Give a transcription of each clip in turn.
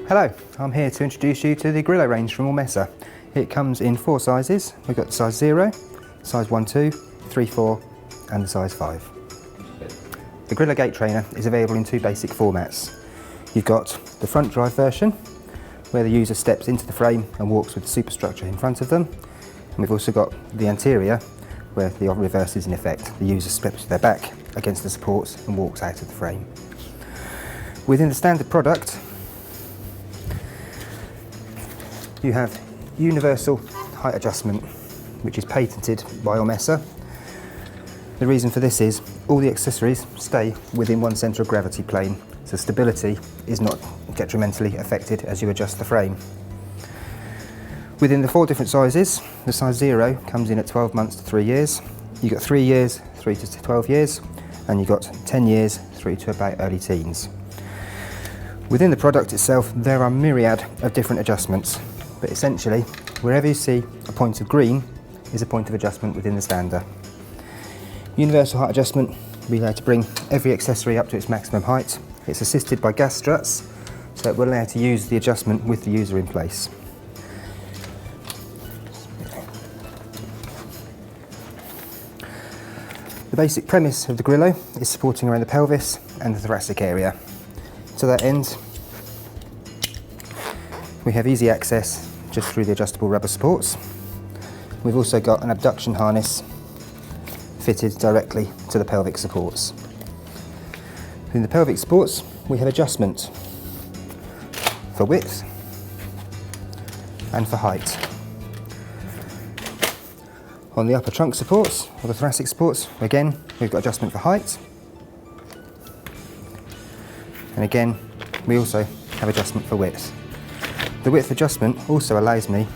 Hello, I'm here to introduce you to the Grillo range from Ormesa. It comes in 4 sizes. We've got the size 0, size 1, 2, 3, 4 and the size 5. The Grillo gate trainer is available in 2 basic formats. You've got the front drive version, where the user steps into the frame and walks with the superstructure in front of them. And we've also got the anterior, where the reverse is in effect. The user steps their back against the supports and walks out of the frame. Within the standard product, you have universal height adjustment, which is patented by Ormesa. The reason for this is all the accessories stay within one centre of gravity plane, so stability is not detrimentally affected as you adjust the frame. Within the 4 different sizes, the size 0 comes in at 12 months to 3 years. You've got 3 years, 3 to 12 years, and you've got 10 years through to about early teens. Within the product itself, there are a myriad of different adjustments, but essentially, wherever you see a point of green is a point of adjustment within the stander. Universal height adjustment will be able to bring every accessory up to its maximum height. It's assisted by gas struts, so it will allow you to use the adjustment with the user in place. The basic premise of the Grillo is supporting around the pelvis and the thoracic area. To that end, we have easy access just through the adjustable rubber supports. We've also got an abduction harness fitted directly to the pelvic supports. In the pelvic supports, we have adjustment for width and for height. On the upper trunk supports, or the thoracic supports, again, we've got adjustment for height. And again, we also have adjustment for width. The width adjustment also allows me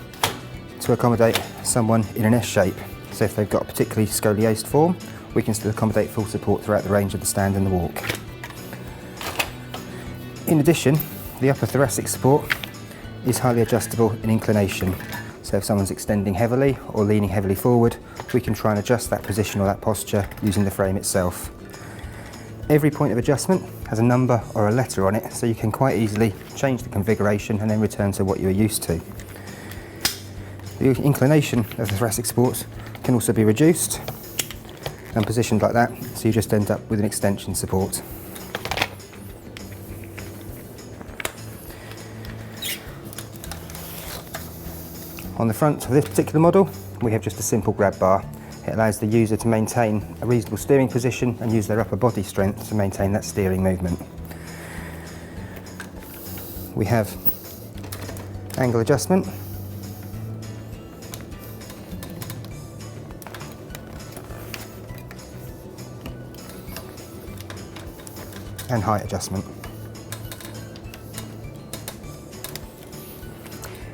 to accommodate someone in an S shape. So if they've got a particularly scoliosed form, we can still accommodate full support throughout the range of the stand and the walk. In addition, the upper thoracic support is highly adjustable in inclination. So if someone's extending heavily or leaning heavily forward, we can try and adjust that position or that posture using the frame itself. Every point of adjustment has a number or a letter on it, so you can quite easily change the configuration and then return to what you're used to. The inclination of the thoracic supports can also be reduced and positioned like that, so you just end up with an extension support. On the front of this particular model, we have just a simple grab bar. It allows the user to maintain a reasonable steering position and use their upper body strength to maintain that steering movement. We have angle adjustment, and height adjustment.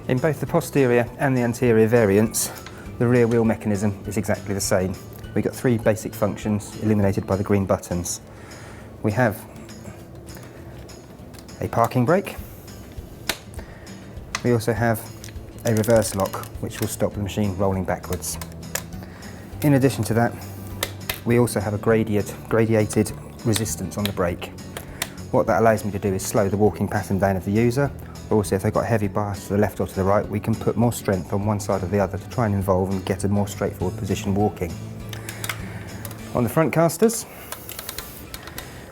In both the posterior and the anterior variants, the rear wheel mechanism is exactly the same. We've got 3 basic functions illuminated by the green buttons. We have a parking brake. We also have a reverse lock, which will stop the machine rolling backwards. In addition to that, we also have a gradiated resistance on the brake. What that allows me to do is slow the walking pattern down of the user. Also, if they've got a heavy bias to the left or to the right, we can put more strength on one side or the other to try and involve and get a more straightforward position walking. On the front casters,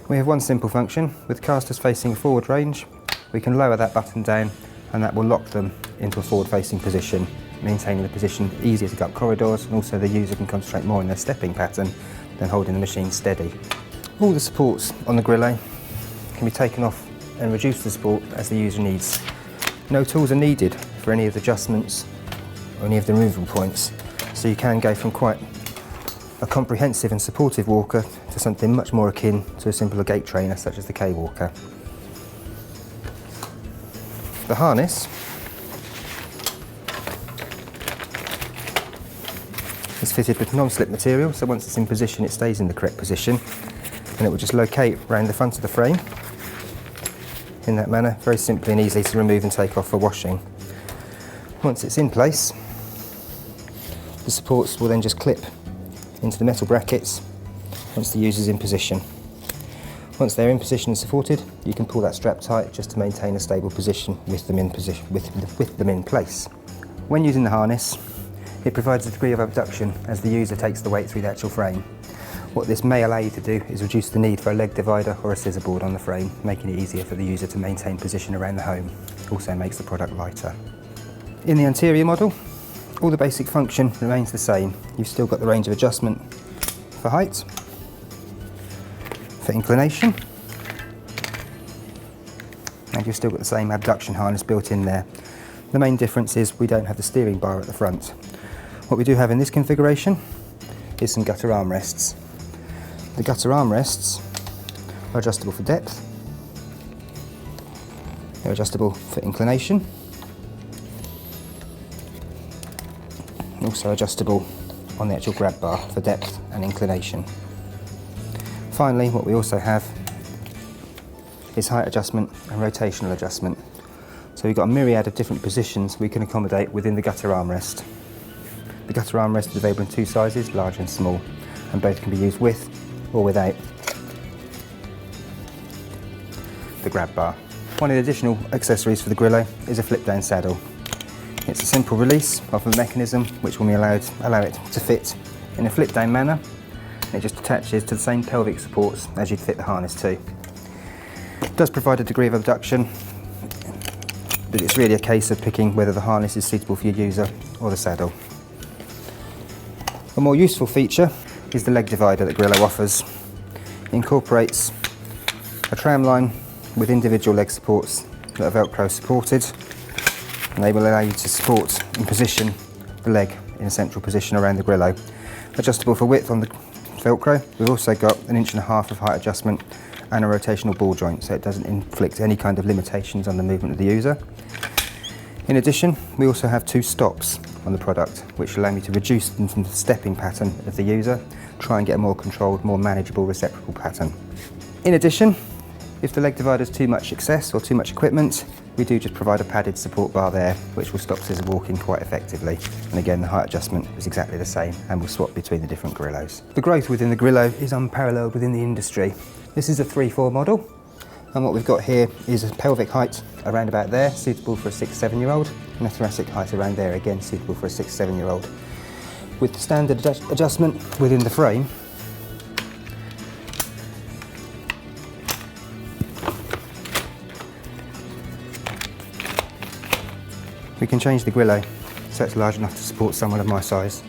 we have one simple function. With casters facing a forward range, we can lower that button down and that will lock them into a forward-facing position, maintaining the position easier to go up corridors, and also the user can concentrate more on their stepping pattern than holding the machine steady. All the supports on the Grillo can be taken off and reduce the support as the user needs. No tools are needed for any of the adjustments or any of the removable points, so you can go from quite a comprehensive and supportive walker to something much more akin to a simpler gate trainer such as the K-walker. The harness is fitted with non-slip material, so once it's in position it stays in the correct position, and it will just locate around the front of the frame in that manner, very simply and easily to remove and take off for washing. Once it's in place, the supports will then just clip into the metal brackets once the user's in position. Once they're in position and supported, you can pull that strap tight just to maintain a stable position with them in place. When using the harness, it provides a degree of abduction as the user takes the weight through the actual frame. What this may allow you to do is reduce the need for a leg divider or a scissor board on the frame, making it easier for the user to maintain position around the home. Also makes the product lighter. In the anterior model, all the basic function remains the same. You've still got the range of adjustment for height, for inclination, and you've still got the same abduction harness built in there. The main difference is we don't have the steering bar at the front. What we do have in this configuration is some gutter armrests. The gutter armrests are adjustable for depth, they're adjustable for inclination, also adjustable on the actual grab bar for depth and inclination. Finally, what we also have is height adjustment and rotational adjustment. So we've got a myriad of different positions we can accommodate within the gutter armrest. The gutter armrest is available in two sizes, large and small, and both can be used with or without the grab bar. One of the additional accessories for the Grillo is a flip down saddle. It's a simple release of a mechanism which will allow it to fit in a flip down manner. It just attaches to the same pelvic supports as you'd fit the harness to. It does provide a degree of abduction, but it's really a case of picking whether the harness is suitable for your user or the saddle. A more useful feature is the leg divider that Grillo offers. It incorporates a tram line with individual leg supports that are Velcro supported, and they will allow you to support and position the leg in a central position around the Grillo. Adjustable for width on the Velcro, we've also got 1.5 inches of height adjustment and a rotational ball joint, so it doesn't inflict any kind of limitations on the movement of the user. In addition, we also have 2 stops on the product, which allow me to reduce the stepping pattern of the user, try and get a more controlled, more manageable reciprocal pattern. In addition, if the leg divider is too much excess or too much equipment, we do just provide a padded support bar there, which will stop scissor walking quite effectively. And again, the height adjustment is exactly the same and will swap between the different Grillos. The growth within the Grillo is unparalleled within the industry. This is a 3/4 model, and what we've got here is a pelvic height around about there, suitable for a 6-7-year-old, and a thoracic height around there, again suitable for a 6-7-year-old. With the standard adjustment within the frame, we can change the Grillo so it's large enough to support someone of my size.